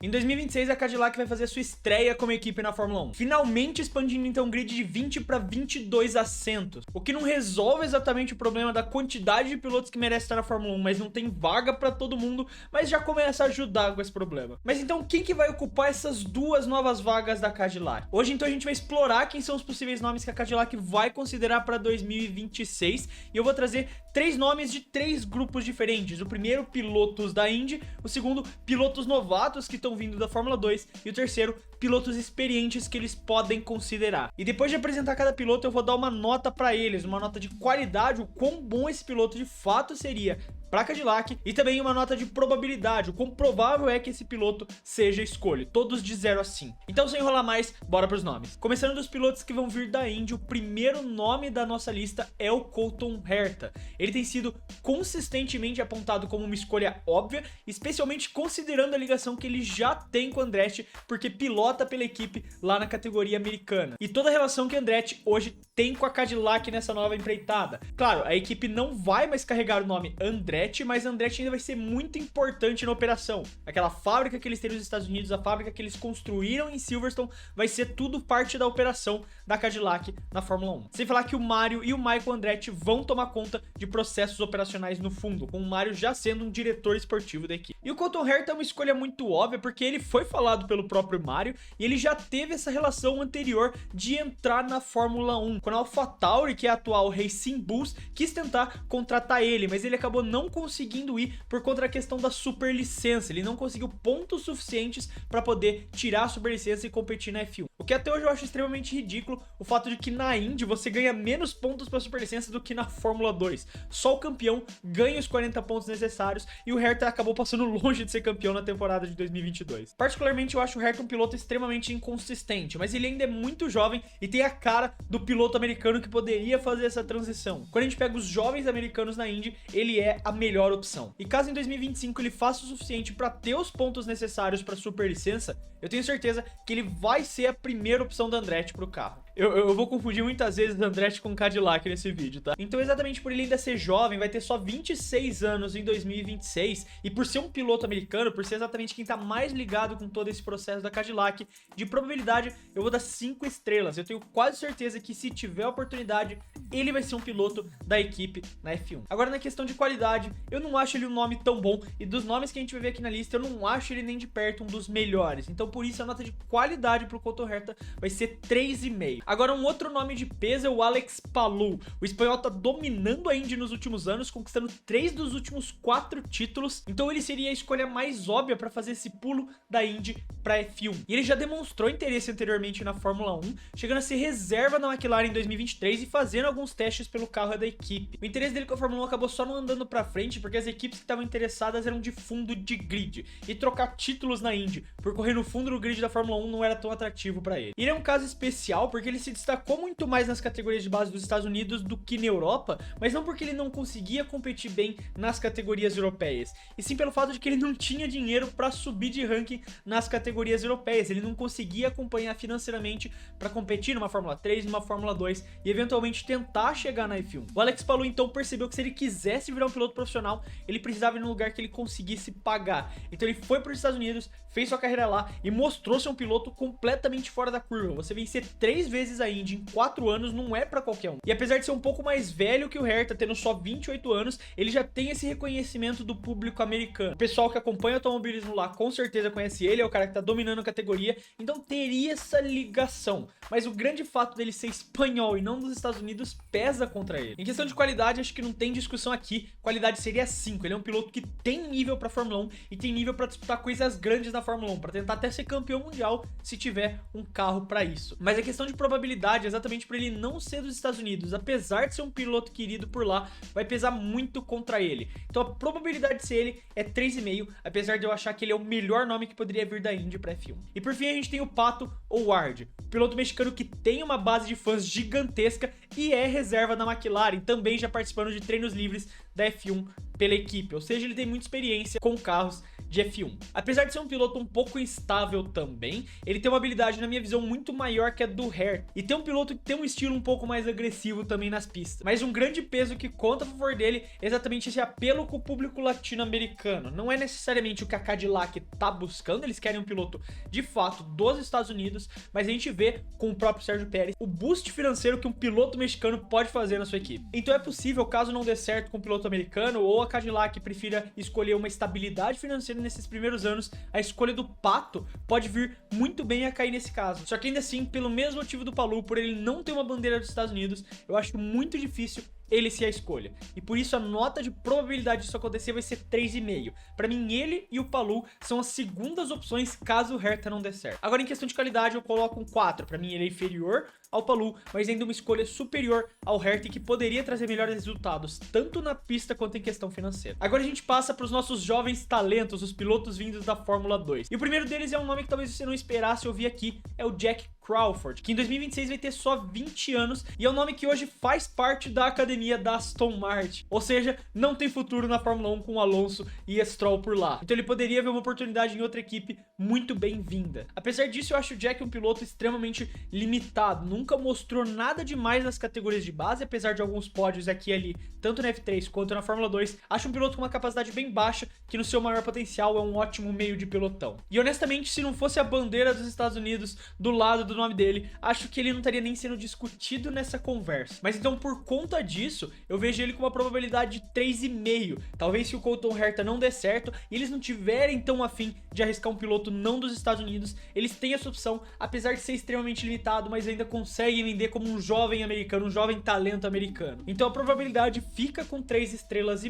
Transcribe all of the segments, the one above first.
Em 2026, a Cadillac vai fazer sua estreia como equipe na Fórmula 1, finalmente expandindo então o grid de 20 para 22 assentos, o que não resolve exatamente o problema da quantidade de pilotos que merecem estar na Fórmula 1, mas não tem vaga para todo mundo, mas já começa a ajudar com esse problema. Mas então quem que vai ocupar essas duas novas vagas da Cadillac? Hoje então a gente vai explorar quem são os possíveis nomes que a Cadillac vai considerar para 2026, e eu vou trazer 3 nomes de 3 grupos diferentes. O primeiro, pilotos da Indy; o segundo, pilotos novatos que estão vindo da Fórmula 2; e o terceiro, pilotos experientes que eles podem considerar. E depois de apresentar cada piloto, eu vou dar uma nota para eles, uma nota de qualidade, o quão bom esse piloto de fato seria para Cadillac, e também uma nota de probabilidade, o quão provável é que esse piloto seja escolha, todos de 0 a 5. Então, sem enrolar mais, bora para os nomes. Começando dos pilotos que vão vir da Indy, o primeiro nome da nossa lista é o Colton Herta. Ele tem sido consistentemente apontado como uma escolha óbvia, especialmente considerando a ligação que ele já tem com o Andretti, porque pilota pela equipe lá na categoria americana, e toda a relação que o Andretti hoje tem com a Cadillac nessa nova empreitada. Claro, a equipe não vai mais carregar o nome Andretti, mas Andretti ainda vai ser muito importante na operação. Aquela fábrica que eles têm nos Estados Unidos, a fábrica que eles construíram em Silverstone, vai ser tudo parte da operação da Cadillac na Fórmula 1. Sem falar que o Mário e o Michael Andretti vão tomar conta de processos operacionais no fundo, com o Mário já sendo um diretor esportivo da equipe. E o Colton Herta é uma escolha muito óbvia, porque ele foi falado pelo próprio Mário, e ele já teve essa relação anterior de entrar na Fórmula 1, quando a AlphaTauri, que é a atual Racing Bulls, quis tentar contratar ele, mas ele acabou não conseguindo ir por conta da questão da superlicença. Ele não conseguiu pontos suficientes para poder tirar a superlicença e competir na F1. O que até hoje eu acho extremamente ridículo, o fato de que na Indy você ganha menos pontos para superlicença do que na Fórmula 2. Só o campeão ganha os 40 pontos necessários, e o Herta acabou passando longe de ser campeão na temporada de 2022. Particularmente eu acho o Herta um piloto extremamente inconsistente, mas ele ainda é muito jovem e tem a cara do piloto americano que poderia fazer essa transição. Quando a gente pega os jovens americanos na Indy, ele é a melhor opção. E caso em 2025 ele faça o suficiente para ter os pontos necessários para superlicença, eu tenho certeza que ele vai ser a primeira opção da Andretti para o carro. Eu vou confundir muitas vezes Andretti com Cadillac nesse vídeo, tá? Então, exatamente por ele ainda ser jovem, vai ter só 26 anos em 2026, e por ser um piloto americano, por ser exatamente quem tá mais ligado com todo esse processo da Cadillac, de probabilidade eu vou dar 5 estrelas. Eu tenho quase certeza que, se tiver oportunidade, ele vai ser um piloto da equipe na F1. Agora, na questão de qualidade, eu não acho ele um nome tão bom, e dos nomes que a gente vai ver aqui na lista, eu não acho ele nem de perto um dos melhores. Então, por isso, a nota de qualidade pro Colton Herta vai ser 3,5. Agora, um outro nome de peso é o Alex Palou. O espanhol tá dominando a Indy nos últimos anos, conquistando 3 dos últimos 4 títulos, então ele seria a escolha mais óbvia para fazer esse pulo da Indy para F1. E ele já demonstrou interesse anteriormente na Fórmula 1, chegando a ser reserva na McLaren em 2023 e fazendo alguns testes pelo carro da equipe. O interesse dele com a Fórmula 1 acabou só não andando para frente, porque as equipes que estavam interessadas eram de fundo de grid, e trocar títulos na Indy por correr no fundo do grid da Fórmula 1 não era tão atrativo para ele. Ele é um caso especial porque ele se destacou muito mais nas categorias de base dos Estados Unidos do que na Europa, mas não porque ele não conseguia competir bem nas categorias europeias, e sim pelo fato de que ele não tinha dinheiro para subir de ranking nas categorias europeias. Ele não conseguia acompanhar financeiramente para competir numa Fórmula 3, numa Fórmula 2 e eventualmente tentar chegar na F1. O Alex Palou então percebeu que se ele quisesse virar um piloto profissional, ele precisava ir num lugar que ele conseguisse pagar. Então ele foi para os Estados Unidos, fez sua carreira lá e mostrou ser um piloto completamente fora da curva. Você vencer 3 vezes a Indy em 4 anos não é pra qualquer um. E apesar de ser um pouco mais velho que o Herta, tendo só 28 anos, ele já tem esse reconhecimento do público americano. O pessoal que acompanha o automobilismo lá com certeza conhece ele, é o cara que tá dominando a categoria, então teria essa ligação. Mas o grande fato dele ser espanhol e não dos Estados Unidos pesa contra ele. Em questão de qualidade, acho que não tem discussão aqui. Qualidade seria 5. Ele é um piloto que tem nível pra Fórmula 1 e tem nível pra disputar coisas grandes na Fórmula 1, pra tentar até ser campeão mundial se tiver um carro pra isso. Mas a questão de probabilidade, exatamente por ele não ser dos Estados Unidos, apesar de ser um piloto querido por lá, vai pesar muito contra ele. Então a probabilidade de ser ele é 3,5, apesar de eu achar que ele é o melhor nome que poderia vir da Indy para F1. E por fim a gente tem o Pato O'Ward, piloto mexicano que tem uma base de fãs gigantesca e é reserva da McLaren, também já participando de treinos livres da F1 pela equipe, ou seja, ele tem muita experiência com carros de F1. Apesar de ser um piloto um pouco instável também, ele tem uma habilidade, na minha visão, muito maior que a do Herta, e tem um piloto que tem um estilo um pouco mais agressivo também nas pistas. Mas um grande peso que conta a favor dele é exatamente esse apelo com o público latino-americano. Não é necessariamente o que a Cadillac tá buscando, eles querem um piloto de fato dos Estados Unidos, mas a gente vê com o próprio Sérgio Pérez o boost financeiro que um piloto mexicano pode fazer na sua equipe. Então é possível, caso não dê certo com o piloto americano, ou a Cadillac prefira escolher uma estabilidade financeira nesses primeiros anos, a escolha do Pato pode vir muito bem a cair nesse caso. Só que ainda assim, pelo mesmo motivo do Palou, por ele não ter uma bandeira dos Estados Unidos, eu acho muito difícil ele ser a escolha. E por isso a nota de probabilidade disso acontecer vai ser 3,5. Pra mim, ele e o Palou são as segundas opções caso o Herta não der certo. Agora, em questão de qualidade, eu coloco um 4. Pra mim, ele é inferior ao Palou, mas ainda uma escolha superior ao Herta, que poderia trazer melhores resultados, tanto na pista quanto em questão financeira. Agora a gente passa para os nossos jovens talentos, os pilotos vindos da Fórmula 2. E o primeiro deles é um nome que talvez você não esperasse ouvir aqui, é o Jack Crawford, que em 2026 vai ter só 20 anos e é um nome que hoje faz parte da academia da Aston Martin. Ou seja, não tem futuro na Fórmula 1 com Alonso e Stroll por lá. Então ele poderia ver uma oportunidade em outra equipe muito bem-vinda. Apesar disso, eu acho o Jack um piloto extremamente limitado. Nunca mostrou nada demais nas categorias de base, apesar de alguns pódios aqui e ali, tanto na F3 quanto na Fórmula 2. Acho um piloto com uma capacidade bem baixa, que no seu maior potencial é um ótimo meio de pelotão. E honestamente, se não fosse a bandeira dos Estados Unidos do lado do nome dele, acho que ele não estaria nem sendo discutido nessa conversa. Mas então, por conta disso, eu vejo ele com uma probabilidade de 3,5. Talvez se o Colton Herta não der certo e eles não tiverem tão afim de arriscar um piloto não dos Estados Unidos, eles têm essa opção, apesar de ser extremamente limitado, mas ainda conseguem vender como um jovem americano, um jovem talento americano. Então a probabilidade fica com 3,5 estrelas,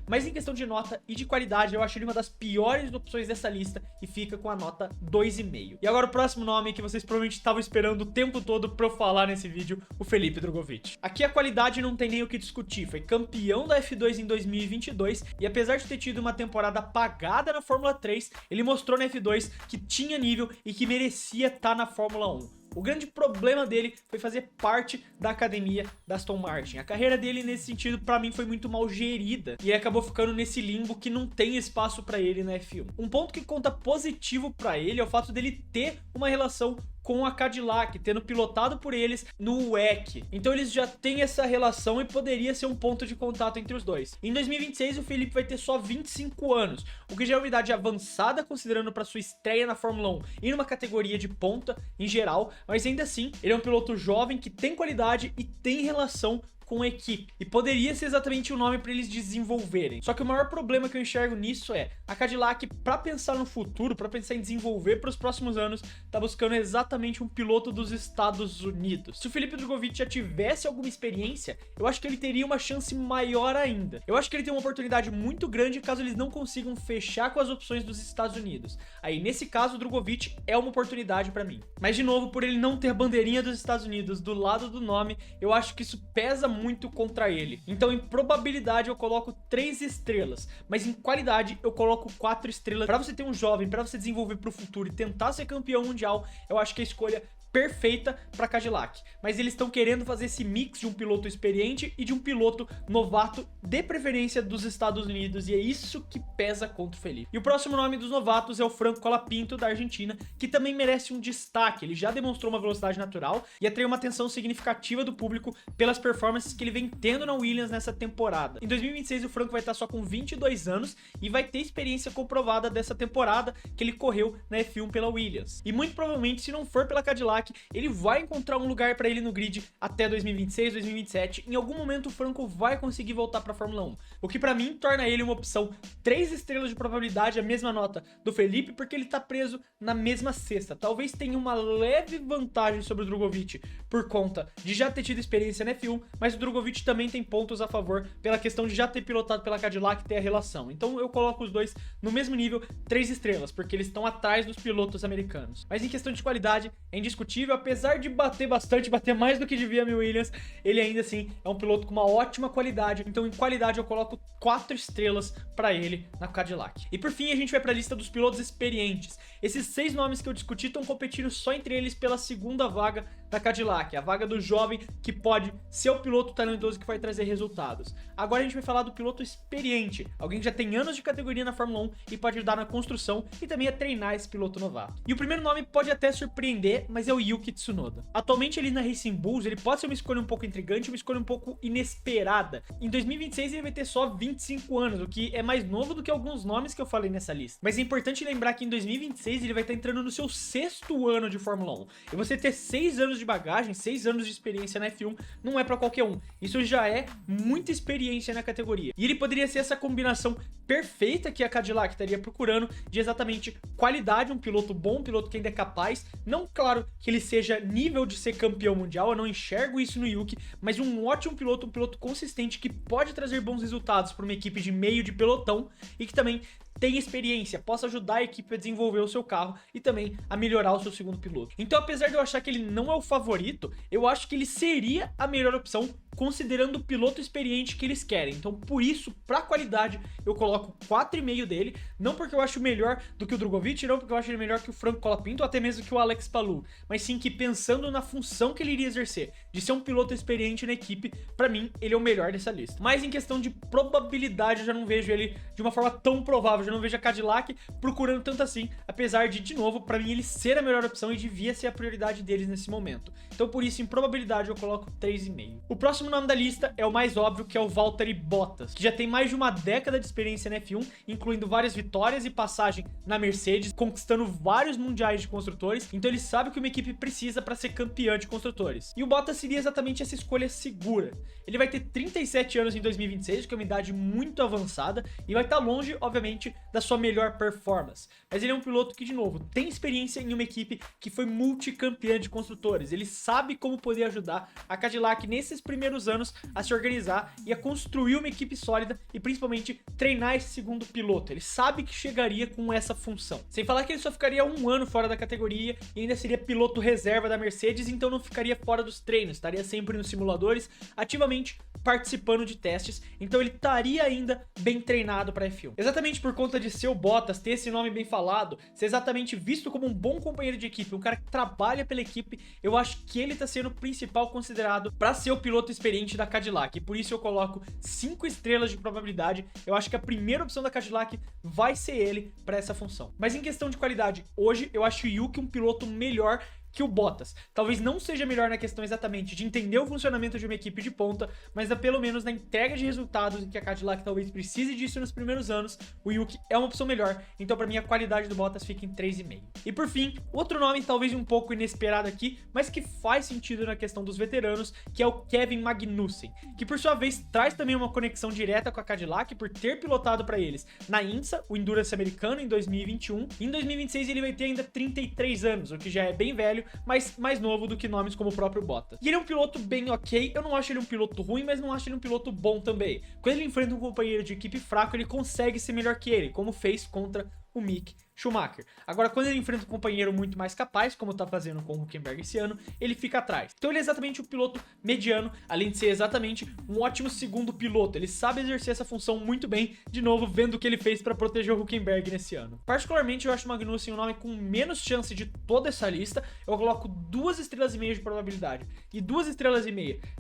mas em questão de nota e de qualidade, eu acho ele uma das piores opções dessa lista e fica com a nota 2,5. E agora o próximo nome que vocês provavelmente estavam esperando o tempo todo pra eu falar nesse vídeo, o Felipe Drugovich. Aqui a qualidade não tem nem o que discutir, foi campeão da F2 em 2022 e apesar de ter tido uma temporada apagada na Fórmula 3, ele mostrou na F2 que tinha nível e que merecia estar na Fórmula 1. O grande problema dele foi fazer parte da academia da Aston Martin. A carreira dele nesse sentido, pra mim, foi muito mal gerida e ele acabou ficando nesse limbo que não tem espaço pra ele na F1. Um ponto que conta positivo pra ele é o fato dele ter uma relação com a Cadillac, tendo pilotado por eles no WEC. Então eles já têm essa relação e poderia ser um ponto de contato entre os dois. Em 2026 o Felipe vai ter só 25 anos, o que já é uma idade avançada considerando para sua estreia na Fórmula 1 e numa categoria de ponta em geral, mas ainda assim ele é um piloto jovem que tem qualidade e tem relação com a equipe, e poderia ser exatamente o nome para eles desenvolverem. Só que o maior problema que eu enxergo nisso é a Cadillac, para pensar no futuro, para pensar em desenvolver para os próximos anos, tá buscando exatamente um piloto dos Estados Unidos. Se o Felipe Drugovich já tivesse alguma experiência, eu acho que ele teria uma chance maior ainda. Eu acho que ele tem uma oportunidade muito grande caso eles não consigam fechar com as opções dos Estados Unidos. Aí nesse caso o Drugovich é uma oportunidade para mim. Mas de novo, por ele não ter bandeirinha dos Estados Unidos do lado do nome, eu acho que isso pesa muito contra ele. Então em probabilidade eu coloco 3 estrelas, mas em qualidade eu coloco 4 estrelas. Para você ter um jovem, para você desenvolver para o futuro e tentar ser campeão mundial, eu acho que a escolha perfeita para Cadillac, mas eles estão querendo fazer esse mix de um piloto experiente e de um piloto novato, de preferência dos Estados Unidos, e é isso que pesa contra o Felipe. E o próximo nome dos novatos é o Franco Colapinto, da Argentina, que também merece um destaque. Ele já demonstrou uma velocidade natural e atraiu uma atenção significativa do público pelas performances que ele vem tendo na Williams nessa temporada. Em 2026 o Franco vai estar só com 22 anos e vai ter experiência comprovada dessa temporada que ele correu na F1 pela Williams. E muito provavelmente, se não for pela Cadillac, ele vai encontrar um lugar para ele no grid até 2026, 2027. Em algum momento o Franco vai conseguir voltar para a Fórmula 1, o que para mim torna ele uma opção 3 estrelas de probabilidade, a mesma nota do Felipe, porque ele tá preso na mesma cesta. Talvez tenha uma leve vantagem sobre o Drugovich por conta de já ter tido experiência na F1, mas o Drugovich também tem pontos a favor pela questão de já ter pilotado pela Cadillac e ter a relação. Então eu coloco os dois no mesmo nível, 3 estrelas, porque eles estão atrás dos pilotos americanos. Mas em questão de qualidade, é indiscutível. Apesar de bater bastante, bater mais do que devia a Williams, ele ainda assim é um piloto com uma ótima qualidade. Então em qualidade eu coloco 4 estrelas para ele na Cadillac. E por fim a gente vai para a lista dos pilotos experientes. Esses 6 nomes que eu discuti estão competindo só entre eles pela segunda vaga da Cadillac, a vaga do jovem que pode ser o piloto talentoso que vai trazer resultados. Agora a gente vai falar do piloto experiente, alguém que já tem anos de categoria na Fórmula 1 e pode ajudar na construção e também a treinar esse piloto novato. E o primeiro nome pode até surpreender, mas é o Yuki Tsunoda. Atualmente ali na Racing Bulls, ele pode ser uma escolha um pouco intrigante, uma escolha um pouco inesperada. Em 2026 ele vai ter só 25 anos, o que é mais novo do que alguns nomes que eu falei nessa lista. Mas é importante lembrar que em 2026 ele vai estar entrando no seu 6º ano de Fórmula 1. E você ter 6 anos de bagagem, 6 anos de experiência na F1, não é pra qualquer um. Isso já é muita experiência na categoria. E ele poderia ser essa combinação perfeita que a Cadillac estaria procurando de exatamente qualidade, um piloto bom, um piloto que ainda é capaz. Não, claro, que ele seja nível de ser campeão mundial, eu não enxergo isso no Yuki, mas um ótimo piloto, um piloto consistente que pode trazer bons resultados para uma equipe de meio de pelotão e que também tem experiência, possa ajudar a equipe a desenvolver o seu carro e também a melhorar o seu segundo piloto. Então, apesar de eu achar que ele não é o favorito, eu acho que ele seria a melhor opção considerando o piloto experiente que eles querem. Então, por isso, pra qualidade, eu coloco 4,5 dele, não porque eu acho melhor do que o Drogovic, não porque eu acho ele melhor que o Franco Colapinto, ou até mesmo que o Alex Palou, mas sim que pensando na função que ele iria exercer, de ser um piloto experiente na equipe, pra mim, ele é o melhor dessa lista. Mas em questão de probabilidade, eu já não vejo ele de uma forma tão provável, eu já não vejo a Cadillac procurando tanto assim, apesar de novo, pra mim, ele ser a melhor opção e devia ser a prioridade deles nesse momento. Então, por isso, em probabilidade, eu coloco 3,5. O próximo nome da lista é o mais óbvio, que é o Valtteri Bottas, que já tem mais de uma década de experiência na F1, incluindo várias vitórias e passagem na Mercedes, conquistando vários mundiais de construtores, então ele sabe o que uma equipe precisa para ser campeã de construtores. E o Bottas seria exatamente essa escolha segura. Ele vai ter 37 anos em 2026, que é uma idade muito avançada, e vai estar longe, obviamente, da sua melhor performance. Mas ele é um piloto que, de novo, tem experiência em uma equipe que foi multicampeã de construtores. Ele sabe como poder ajudar a Cadillac nesses primeiros anos a se organizar e a construir uma equipe sólida e principalmente treinar esse segundo piloto. Ele sabe que chegaria com essa função. Sem falar que ele só ficaria um ano fora da categoria e ainda seria piloto reserva da Mercedes, então não ficaria fora dos treinos, estaria sempre nos simuladores, ativamente participando de testes, então ele estaria ainda bem treinado para F1. Exatamente por conta de ser o Bottas, ter esse nome bem falado, ser exatamente visto como um bom companheiro de equipe, um cara que trabalha pela equipe, eu acho que ele tá sendo o principal considerado para ser o piloto experiente da Cadillac, e por isso eu coloco 5 estrelas de probabilidade. Eu acho que a primeira opção da Cadillac vai ser ele para essa função. Mas em questão de qualidade, hoje eu acho o Yuki um piloto melhor que o Bottas. Talvez não seja melhor na questão exatamente de entender o funcionamento de uma equipe de ponta, mas pelo menos na entrega de resultados, em que a Cadillac talvez precise disso nos primeiros anos, o Yuki é uma opção melhor, então para mim a qualidade do Bottas fica em 3,5. E por fim, outro nome talvez um pouco inesperado aqui, mas que faz sentido na questão dos veteranos, que é o Kevin Magnussen, que por sua vez traz também uma conexão direta com a Cadillac por ter pilotado para eles na IMSA, o Endurance americano, em 2021. Em 2026 ele vai ter ainda 33 anos, o que já é bem velho, mas mais novo do que nomes como o próprio Bottas. E ele é um piloto bem ok, eu não acho ele um piloto ruim, mas não acho ele um piloto bom também. Quando ele enfrenta um companheiro de equipe fraco, ele consegue ser melhor que ele, como fez contra o Mick Schumacher. Agora, quando ele enfrenta um companheiro muito mais capaz, como tá fazendo com o Hülkenberg esse ano, ele fica atrás. Então ele é exatamente um piloto mediano, além de ser exatamente um ótimo segundo piloto. Ele sabe exercer essa função muito bem, de novo, vendo o que ele fez para proteger o Hülkenberg nesse ano. Particularmente, eu acho o Magnussen um nome com menos chance de toda essa lista. Eu coloco 2,5 estrelas de probabilidade e 2,5 estrelas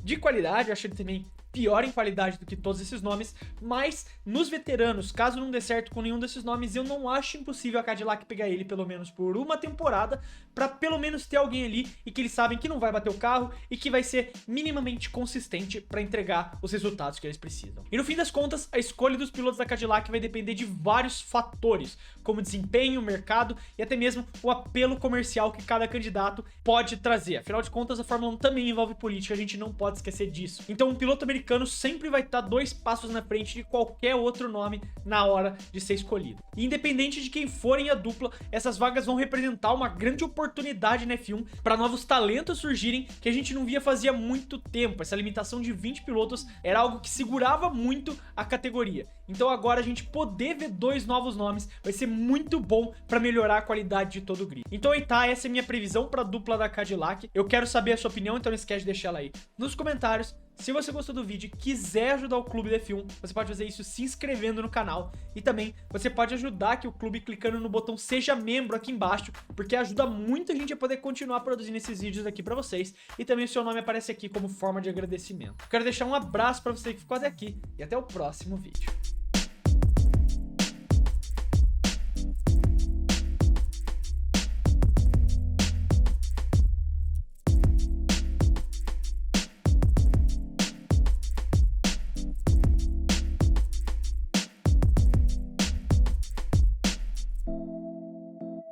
de qualidade. Eu acho ele também pior em qualidade do que todos esses nomes, mas nos veteranos, caso não dê certo com nenhum desses nomes, eu não acho impossível a Cadillac pegar ele pelo menos por uma temporada, para pelo menos ter alguém ali e que eles sabem que não vai bater o carro e que vai ser minimamente consistente para entregar os resultados que eles precisam. E no fim das contas, a escolha dos pilotos da Cadillac vai depender de vários fatores, como desempenho, mercado e até mesmo o apelo comercial que cada candidato pode trazer. Afinal de contas, a Fórmula 1 também envolve política, a gente não pode esquecer disso. Então, um piloto americano sempre vai estar 2 passos na frente de qualquer outro nome na hora de ser escolhido. E independente de quem forem a dupla, essas vagas vão representar uma grande oportunidade na F1 para novos talentos surgirem que a gente não via fazia muito tempo. Essa limitação de 20 pilotos era algo que segurava muito a categoria. Então agora a gente poder ver 2 novos nomes vai ser muito bom para melhorar a qualidade de todo o grid. Então aí tá, essa é a minha previsão para a dupla da Cadillac. Eu quero saber a sua opinião, então não esquece de deixar ela aí nos comentários. Se você gostou do vídeo e quiser ajudar o Clube da F1, você pode fazer isso se inscrevendo no canal. E também você pode ajudar aqui o clube clicando no botão Seja Membro aqui embaixo, porque ajuda muita gente a poder continuar produzindo esses vídeos aqui pra vocês. E também o seu nome aparece aqui como forma de agradecimento. Quero deixar um abraço pra você que ficou até aqui e até o próximo vídeo.